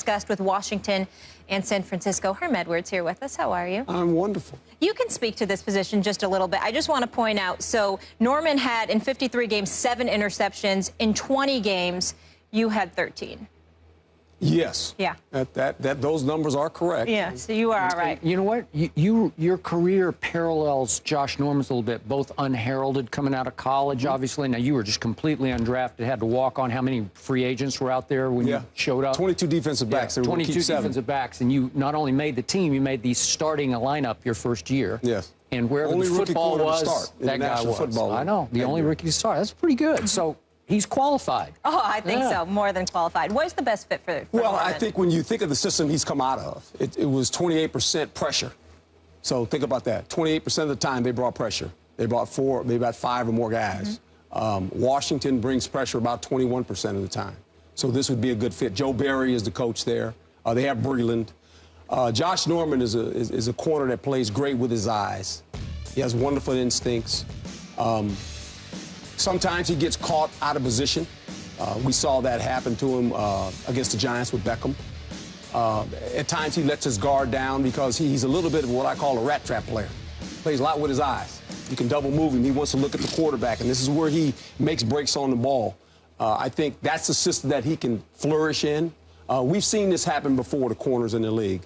discussed with Washington and San Francisco. Herm Edwards here with us. How are you? I'm wonderful. You can speak to this position just a little bit. I just want to point out, so Norman had in 53 games 7 interceptions. In 20 games, you had 13. Yes. Yeah. Those numbers are correct. Yeah, so you are all right. You know what? Your career parallels Josh Norman's a little bit, both unheralded coming out of college, obviously. Now, you were just completely undrafted, had to walk on. How many free agents were out there when you showed up? 22 defensive backs. Yeah, 22 defensive backs, and you not only made the team, you made the starting lineup your first year. Yes. And wherever only the football was, that guy was. Football I know, the only rookie to start. That's pretty good. So he's qualified. Oh, I think so. More than qualified. What is the best fit for Well, Norman? I think when you think of the system he's come out of, it was 28% pressure. So think about that. 28% of the time they brought pressure. They brought 5 or more guys. Washington brings pressure about 21% of the time. So this would be a good fit. Joe Barry is the coach there. They have Breland. Josh Norman is a corner that plays great with his eyes. He has wonderful instincts. Sometimes he gets caught out of position. We saw that happen to him against the Giants with Beckham. At times he lets his guard down because he's a little bit of what I call a rat trap player. Plays a lot with his eyes. You can double move him. He wants to look at the quarterback, and this is where he makes breaks on the ball. I think that's a system that he can flourish in. We've seen this happen before, the corners in the league.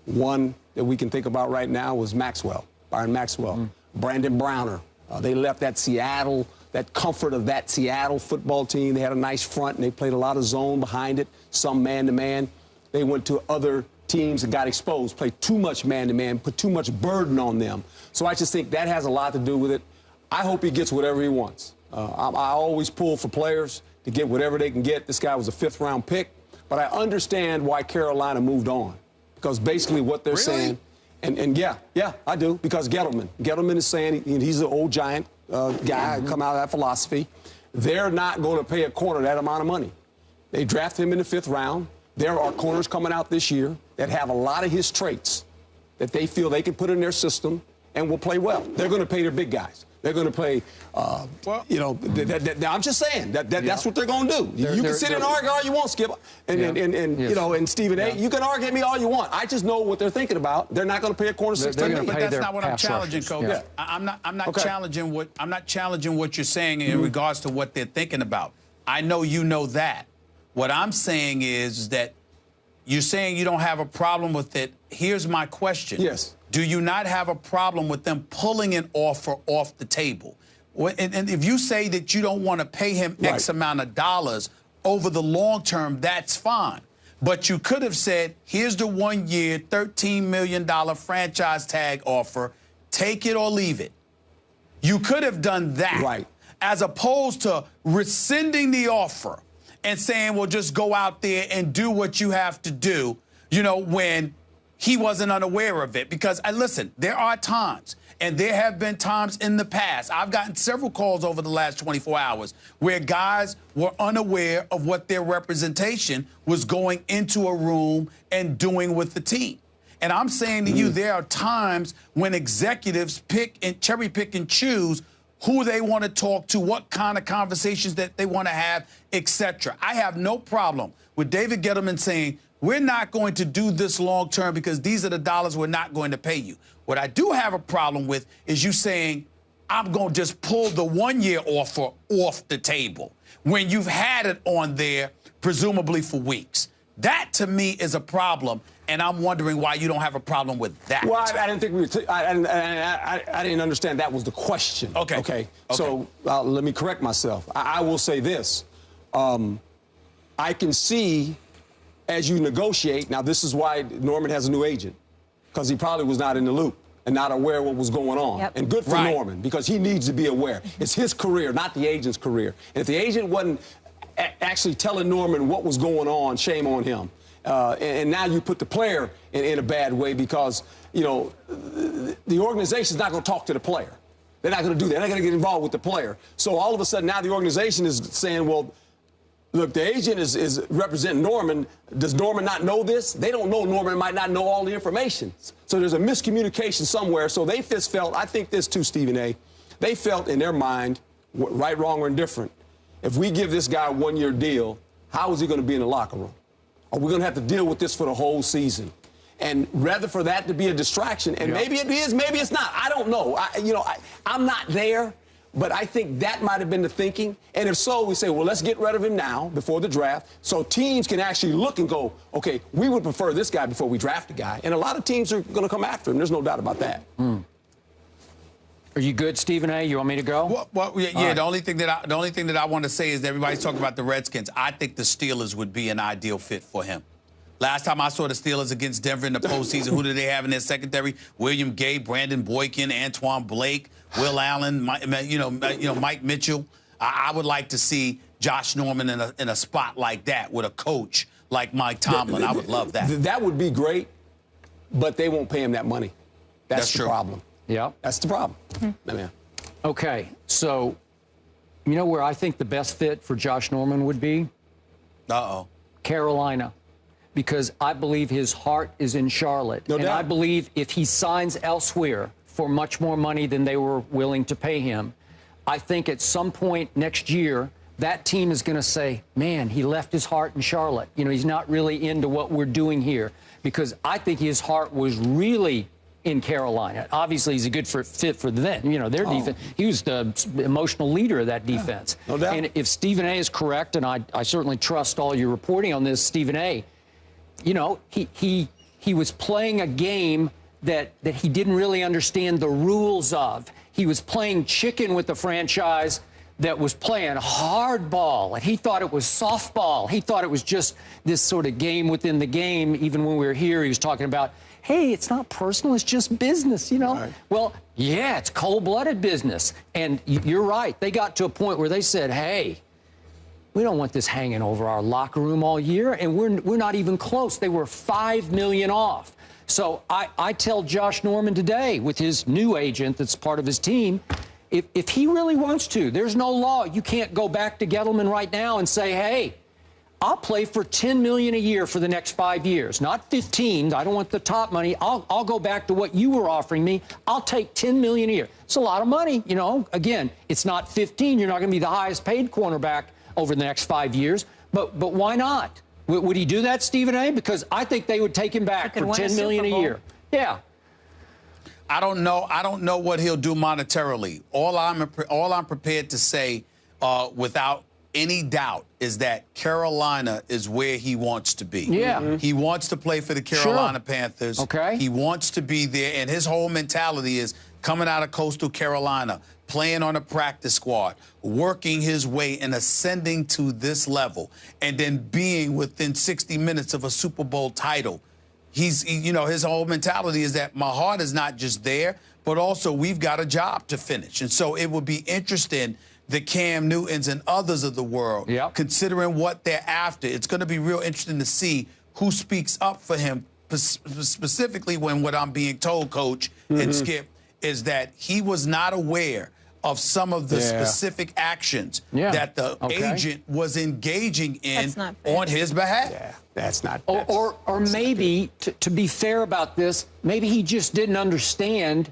One that we can think about right now was Byron Maxwell, Brandon Browner. They left that comfort of that Seattle football team. They had a nice front, and they played a lot of zone behind it, some man-to-man. They went to other teams and got exposed, played too much man-to-man, put too much burden on them. So I just think that has a lot to do with it. I hope he gets whatever he wants. I always pull for players to get whatever they can get. This guy was a 5th-round pick, but I understand why Carolina moved on, because basically what they're saying, and yeah, I do, because Gettleman is saying he's an old giant guy, come out of that philosophy. They're not going to pay a corner that amount of money. They draft him in the 5th round. There are corners coming out this year that have a lot of his traits that they feel they can put in their system and will play well. They're going to pay their big guys. They're going to play, I'm just saying that's what they're going to do. You can sit and argue all you want, Skip, and Stephen A. You can argue at me all you want. I just know what they're thinking about. They're not going to pay a corner $16 million. But that's not what I'm challenging, Coach. Yeah. I'm not challenging what you're saying in regards to what they're thinking about. I know you know that. What I'm saying is that you're saying you don't have a problem with it. Here's my question. Yes. Do you not have a problem with them pulling an offer off the table? And if you say that you don't want to pay him X amount of dollars over the long term, that's fine. But you could have said, here's the 1-year, $13 million franchise tag offer. Take it or leave it. You could have done that. Right. As opposed to rescinding the offer and saying, well, just go out there and do what you have to do, when he wasn't unaware of it. Because, listen, there are times, and there have been times in the past, I've gotten several calls over the last 24 hours where guys were unaware of what their representation was going into a room and doing with the team. And I'm saying to you, there are times when executives cherry pick and choose who they want to talk to, what kind of conversations that they want to have, etc. I have no problem with David Gettleman saying, we're not going to do this long term because these are the dollars we're not going to pay you. What I do have a problem with is you saying, I'm going to just pull the 1-year offer off the table when you've had it on there, presumably for weeks. That, to me, is a problem, and I'm wondering why you don't have a problem with that. Well, I didn't think we were I didn't understand that was the question. Okay. So let me correct myself. I will say this. I can see as you negotiate, now this is why Norman has a new agent, because he probably was not in the loop and not aware of what was going on. Yep. And good for Norman, because he needs to be aware. It's his career, not the agent's career. And if the agent wasn't actually telling Norman what was going on, shame on him. And now you put the player in a bad way because, the organization's not going to talk to the player. They're not going to do that. They're not going to get involved with the player. So all of a sudden now the organization is saying, well, look, the agent is representing Norman. Does Norman not know this? They don't know Norman might not know all the information. So there's a miscommunication somewhere. So they just felt, I think this too, Stephen A., they felt in their mind, right, wrong, or indifferent, if we give this guy a 1-year deal, how is he going to be in the locker room? or we're going to have to deal with this for the whole season. And rather for that to be a distraction, and maybe it is, maybe it's not. I don't know. I'm not there, but I think that might have been the thinking. And if so, we say, well, let's get rid of him now before the draft so teams can actually look and go, okay, we would prefer this guy before we draft a guy. And a lot of teams are going to come after him. There's no doubt about that. Are you good, Stephen A? You want me to go? Well, yeah. Right. The only thing that I want to say is that everybody's talking about the Redskins. I think the Steelers would be an ideal fit for him. Last time I saw the Steelers against Denver in the postseason, who did they have in their secondary? William Gay, Brandon Boykin, Antoine Blake, Will Allen, Mike Mitchell. I would like to see Josh Norman in a spot like that with a coach like Mike Tomlin. I would love that. That would be great, but they won't pay him that money. That's the true. problem. Yeah. That's the problem. Okay, so you know where I think the best fit for Josh Norman would be? Carolina. Because I believe his heart is in Charlotte. No doubt. I believe if he signs elsewhere for much more money than they were willing to pay him, I think at some point next year, that team is going to say, man, he left his heart in Charlotte. You know, he's not really into what we're doing here. Because I think his heart was really in Carolina. Obviously, he's a good fit for them. You know, their defense. He was the emotional leader of that defense. No doubt. And if Stephen A. is correct, and I certainly trust all your reporting on this, Stephen A., you know, he was playing a game that he didn't really understand the rules of. He was playing chicken with the franchise that was playing hardball, and he thought it was softball. He thought it was just this sort of game within the game. Even when we were here, he was talking about, hey, it's not personal, it's just business, you know? Right. Well, yeah, it's cold-blooded business. And you're right. They got to a point where they said, hey, we don't want this hanging over our locker room all year, and we're not even close. They were $5 million off. So I tell Josh Norman today, with his new agent that's part of his team, if he really wants to, there's no law. You can't go back to Gettleman right now and say, hey, I'll play for $10 million a year for the next 5 years, not 15. I don't want the top money. I'll go back to what you were offering me. I'll take $10 million a year. It's a lot of money, you know. Again, it's not 15. You're not going to be the highest paid cornerback over the next 5 years, but why not? Would he do that, Stephen A? Because I think they would take him back for $10 million a year. Yeah. I don't know what he'll do monetarily. All I'm prepared to say, without any doubt, is that Carolina is where he wants to be. Yeah. He wants to play for the Carolina Panthers. Okay. He wants to be there, and his whole mentality is coming out of Coastal Carolina, playing on a practice squad, working his way and ascending to this level, and then being within 60 minutes of a Super Bowl title. His whole mentality is that my heart is not just there, but also we've got a job to finish. And so it would be interesting, the Cam Newtons and others of the world, considering what they're after. It's going to be real interesting to see who speaks up for him, specifically when what I'm being told, Coach and Skip, is that he was not aware of some of the specific actions that the agent was engaging in on his behalf. Yeah, that's not. Or maybe, to be fair about this, maybe he just didn't understand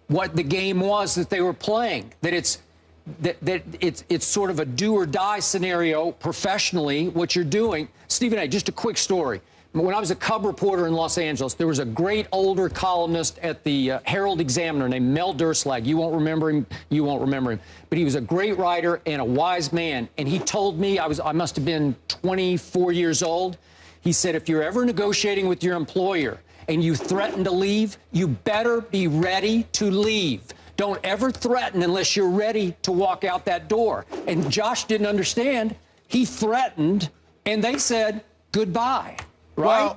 what the game was that they were playing. That it's sort of a do or die scenario professionally, what you're doing. Stephen A., just a quick story. When I was a Cub reporter in Los Angeles, there was a great older columnist at the Herald Examiner named Mel Durslag. You won't remember him. You won't remember him. But he was a great writer and a wise man. And he told me, I must have been 24 years old. He said, if you're ever negotiating with your employer and you threaten to leave, you better be ready to leave. Don't ever threaten unless you're ready to walk out that door. And Josh didn't understand. He threatened, and they said goodbye. Right?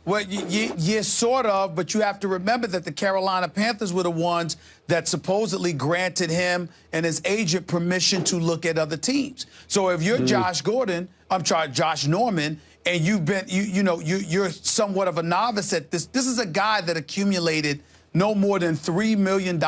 Well, you sort of, but you have to remember that the Carolina Panthers were the ones that supposedly granted him and his agent permission to look at other teams. So if you're Josh Norman, and you've been, you're somewhat of a novice at this. This is a guy that accumulated no more than $3 million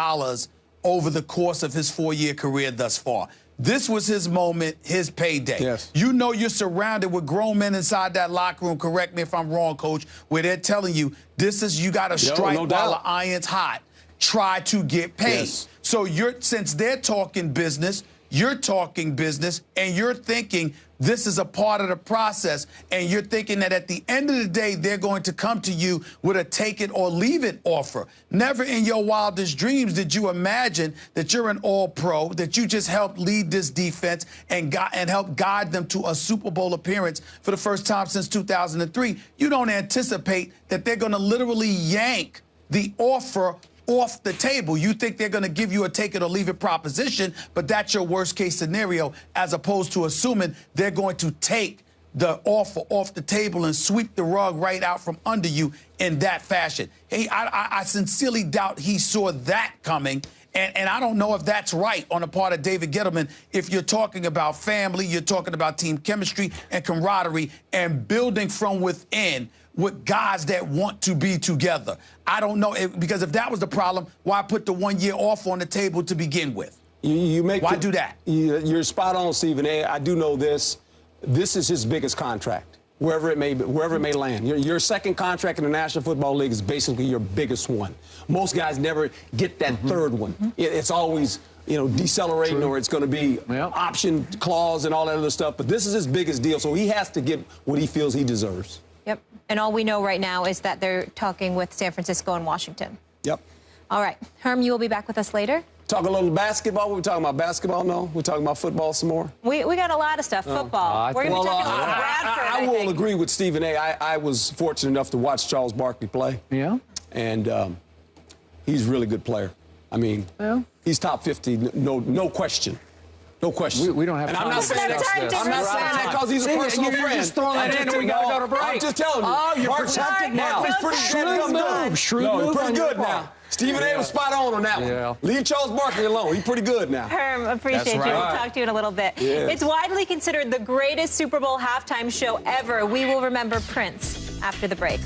over the course of his 4-year career thus far. This was his moment, his payday. Yes. You know you're surrounded with grown men inside that locker room, correct me if I'm wrong, Coach, where they're telling you, you got to strike while the iron's hot. Try to get paid. Yes. So since they're talking business, you're talking business, and you're thinking this is a part of the process, and you're thinking that at the end of the day, they're going to come to you with a take it or leave it offer. Never in your wildest dreams did you imagine that you're an all-pro, that you just helped lead this defense and help guide them to a Super Bowl appearance for the first time since 2003. You don't anticipate that they're going to literally yank the offer off the table. You think they're going to give you a take it or leave it proposition, but that's your worst case scenario, as opposed to assuming they're going to take the offer off the table and sweep the rug right out from under you in that fashion. Hey, I sincerely doubt he saw that coming. And I don't know if that's right on the part of David Gettleman. If you're talking about family, you're talking about team chemistry and camaraderie and building from within with guys that want to be together. I don't know, because if that was the problem, why put the 1 year off on the table to begin with? Why do that? You're spot on, Stephen A. I do know this. This is his biggest contract, wherever it may land. Your second contract in the National Football League is basically your biggest one. Most guys never get that third one. It's always, decelerating, or it's going to be option clause and all that other stuff. But this is his biggest deal, so he has to get what he feels he deserves. Yep. And all we know right now is that they're talking with San Francisco and Washington. Yep. All right. Herm, you will be back with us later. Talk a little basketball. We're talking about basketball, no? We're talking about football some more? We got a lot of stuff. Football. We're going to be talking about Bradford, I will agree with Stephen A. I was fortunate enough to watch Charles Barkley play. Yeah. And he's a really good player. I mean, he's top 50, no question. No question. We don't have and time. I'm not saying that because he's a personal friend. You're just throwing that in and we got to go to break. I'm just telling you. Oh, you're protected now. Barkley's pretty good. Shrewd move. Pretty good now. Stephen A. was spot on that one. Leave Charles Barkley alone. He's pretty good now. Herm, appreciate you. We'll talk to you in a little bit. Yeah. It's widely considered the greatest Super Bowl halftime show ever. We will remember Prince after the break.